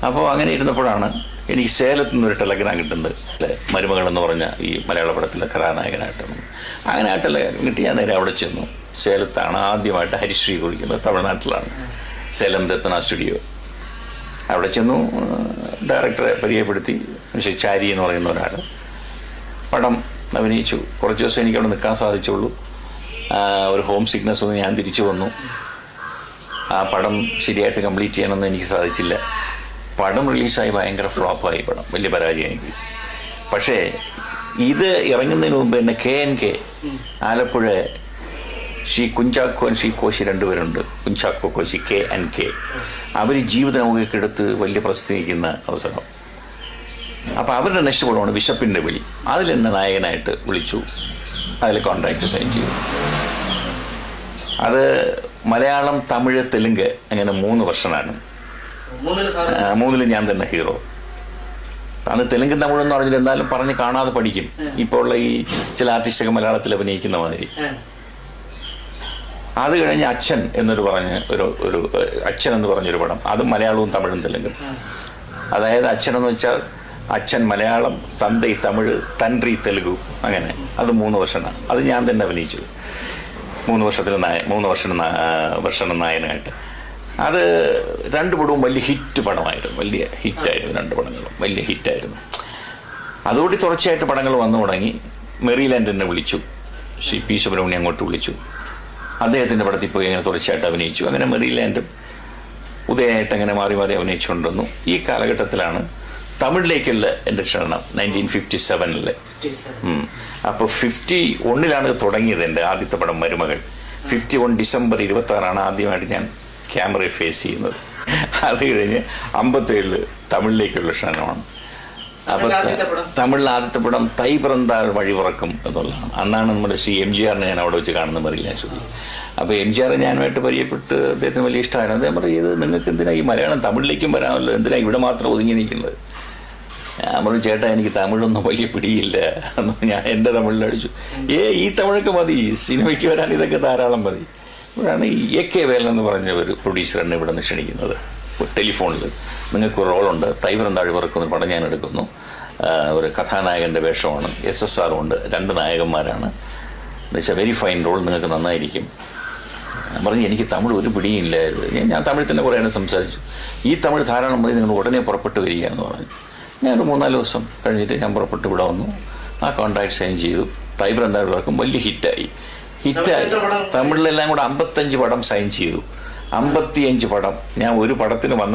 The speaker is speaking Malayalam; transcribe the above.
അപ്പോൾ അങ്ങനെ ഇരുന്നപ്പോഴാണ് എനിക്ക് സേലത്തു നിന്നൊരു ടെലഗ്രാം കിട്ടുന്നത്. മരുമകൾ എന്ന് പറഞ്ഞ ഈ മലയാള പടത്തിലെ കഥാനായകനായിട്ടാണ്. അങ്ങനെ ആ ടെലഗ്രാം കിട്ടി. ഞാൻ നേരെ അവിടെ ചെന്നു. സേലത്താണ് ആദ്യമായിട്ട് ഹരിശ്രീ കുറിക്കുന്നത്, തമിഴ്നാട്ടിലാണ്, സേലം രത്ന സ്റ്റുഡിയോ. അവിടെ ചെന്നു, ഡയറക്ടറെ പരിചയപ്പെടുത്തി. പക്ഷേ ചാരി എന്ന് പറയുന്ന ഒരാൾ പടം അഭിനയിച്ചു. കുറച്ച് ദിവസം എനിക്ക് അവിടെ നിൽക്കാൻ സാധിച്ചുള്ളൂ. ഒരു ഹോം സിക്നെസ് ഒന്ന് ഞാൻ തിരിച്ചു വന്നു. ആ പടം ശരിയായിട്ട് കംപ്ലീറ്റ് ചെയ്യാനൊന്നും എനിക്ക് സാധിച്ചില്ല. പടം റിലീസായി ഭയങ്കര ഫ്ലോപ്പായി, പടം വലിയ പരാജയമായി. പക്ഷേ ഇത് ഇറങ്ങുന്നതിന് മുമ്പ് തന്നെ KNK ആലപ്പുഴ ശ്രീ കുഞ്ചാക്കോ ശ്രീ കോശി രണ്ടുപേരുണ്ട്. കുഞ്ചാക്കോ കോശി KNK. അവർ ജീവിത നൗകയൊക്കെ എടുത്ത് വലിയ പ്രസിദ്ധീകരിക്കുന്ന അവസരം. അപ്പോൾ അവരുടെ നെക്സ്റ്റ് പടമാണ് വിശപ്പിൻ്റെ വിളി. അതിലെന്നെ നായകനായിട്ട് വിളിച്ചു. അതിൽ കോൺട്രാക്ട് സൈൻ ചെയ്തു. അത് മലയാളം, തമിഴ്, തെലുങ്ക് അങ്ങനെ 3 വർഷമാണ്. 3 ഞാൻ തന്നെ ഹീറോ. അന്ന് തെലുങ്കും തമിഴെന്ന് പറഞ്ഞിട്ട് എന്തായാലും പറഞ്ഞ് കാണാതെ പഠിക്കും. ഇപ്പോൾ ഉള്ള ഈ ചില ആർട്ടിസ്റ്റൊക്കെ മലയാളത്തിൽ അഭിനയിക്കുന്ന മാതിരി. അത് കഴിഞ്ഞ് അച്ഛൻ എന്നൊരു അച്ഛൻ എന്ന് പറഞ്ഞൊരു പടം. അതും മലയാളവും തമിഴും തെലുങ്കും. അതായത് അച്ഛനെന്ന് വെച്ചാൽ അച്ഛൻ മലയാളം, തന്തൈ തമിഴ്, തൻട്രി തെലുഗു, അങ്ങനെ. അത് 3 വർഷമാണ്. അത് ഞാൻ തന്നെ അഭിനയിച്ചത്. 3 വർഷം നായകനായിട്ട്. അത് 2 പടവും വലിയ ഹിറ്റ് പടമായിരുന്നു. വലിയ ഹിറ്റായിരുന്നു. 2 പടങ്ങളും വലിയ ഹിറ്റായിരുന്നു. അതുകൂടി തുടർച്ചയായിട്ട് പടങ്ങൾ വന്നു തുടങ്ങി. മെറിലാൻഡ് എന്നെ വിളിച്ചു. ശ്രീ P. സുബ്രഹ്മണ്യം അങ്ങോട്ട് വിളിച്ചു. അദ്ദേഹത്തിൻ്റെ പടത്തിൽ പോയി അങ്ങനെ തുടർച്ചയായിട്ട് അഭിനയിച്ചു. അങ്ങനെ മെറിലാൻഡും ഉദയമായിട്ട് അങ്ങനെ മാറി മാറി അഭിനയിച്ചുകൊണ്ടിരുന്നു. ഈ കാലഘട്ടത്തിലാണ് തമിഴിലേക്കുള്ള എൻ്റെ ക്ഷണം 1957. അപ്പോൾ 51 തുടങ്ങിയത് എൻ്റെ ആദ്യത്തെ പടം മരുമകൾ. 51 ഡിസംബർ 26 ആദ്യമായിട്ട് ഞാൻ ക്യാമറയെ ഫേസ് ചെയ്യുന്നത്. അത് കഴിഞ്ഞ് 57 തമിഴിലേക്കുള്ള ക്ഷണമാണ്. അപ്പോൾ തമിഴിലെ ആദ്യത്തെ പടം തൈ പിറന്താൾ വഴി പുറക്കും എന്നുള്ളതാണ്. അന്നാണ് നമ്മുടെ ശ്രീ MGR ഞാൻ അവിടെ വെച്ച് കാണുന്ന മറിയില്ല ശ്രുതി. അപ്പോൾ MGR ഞാനുമായിട്ട് പരിചയപ്പെട്ട് അദ്ദേഹത്തിന് വലിയ ഇഷ്ടമായിരുന്നു. അദ്ദേഹം പറയും, നിങ്ങൾക്ക് എന്തിനാ ഈ മലയാളം തമിഴിലേക്കും വരാമല്ലോ, എന്തിനാ ഇവിടെ മാത്രം ഒതുങ്ങി നിൽക്കുന്നത്? ഞാൻ പറഞ്ഞു, ചേട്ടാ എനിക്ക് തമിഴൊന്നും വലിയ പിടിയില്ല. ഞാൻ എൻ്റെ തമിഴിലടിച്ചു. ഈ തമിഴൊക്കെ മതി, സിനിമയ്ക്ക് വരാൻ ഇതൊക്കെ ധാരാളം മതി. ഇവിടെയാണ് ഈ AK വേലൻ എന്ന് പറഞ്ഞ ഒരു പ്രൊഡ്യൂസർ എന്നെ ഇവിടെ നിന്ന് ക്ഷണിക്കുന്നത് ടെലിഫോണിൽ. നിങ്ങൾക്ക് റോളുണ്ട്, തൈ പിറന്താഴ് പറക്കുന്ന പടം ഞാൻ എടുക്കുന്നു, ഒരു കഥാനായകൻ്റെ വേഷമാണ്, SSR ഉണ്ട്, 2 നായകന്മാരാണ്, എന്നുവെച്ചാൽ വെരി ഫൈൻ റോൾ, നിങ്ങൾക്ക് നന്നായിരിക്കും. പറഞ്ഞു, എനിക്ക് തമിഴ് ഒരു പിടിയില്ലായിരുന്നു. ഞാൻ തമിഴ് തന്നെ കുറേ സംസാരിച്ചു. ഈ തമിഴ് ധാരാളം മതി, നിങ്ങൾ ഉടനെ പുറപ്പെട്ട് വരിക എന്ന് പറഞ്ഞു. ഞാനൊരു 3-4 ദിവസം കഴിഞ്ഞിട്ട് ഞാൻ പുറപ്പെട്ട് ഇവിടെ വന്നു. ആ കോൺട്രാക്ട് സൈൻ ചെയ്തു. തൈ പിറന്താഴ് പറക്കും വലിയ ഹിറ്റായി. തമിഴിലെല്ലാം കൂടെ 55 പടം സൈൻ ചെയ്തു. 55 പടം. ഞാൻ ഒരു പടത്തിന് വന്ന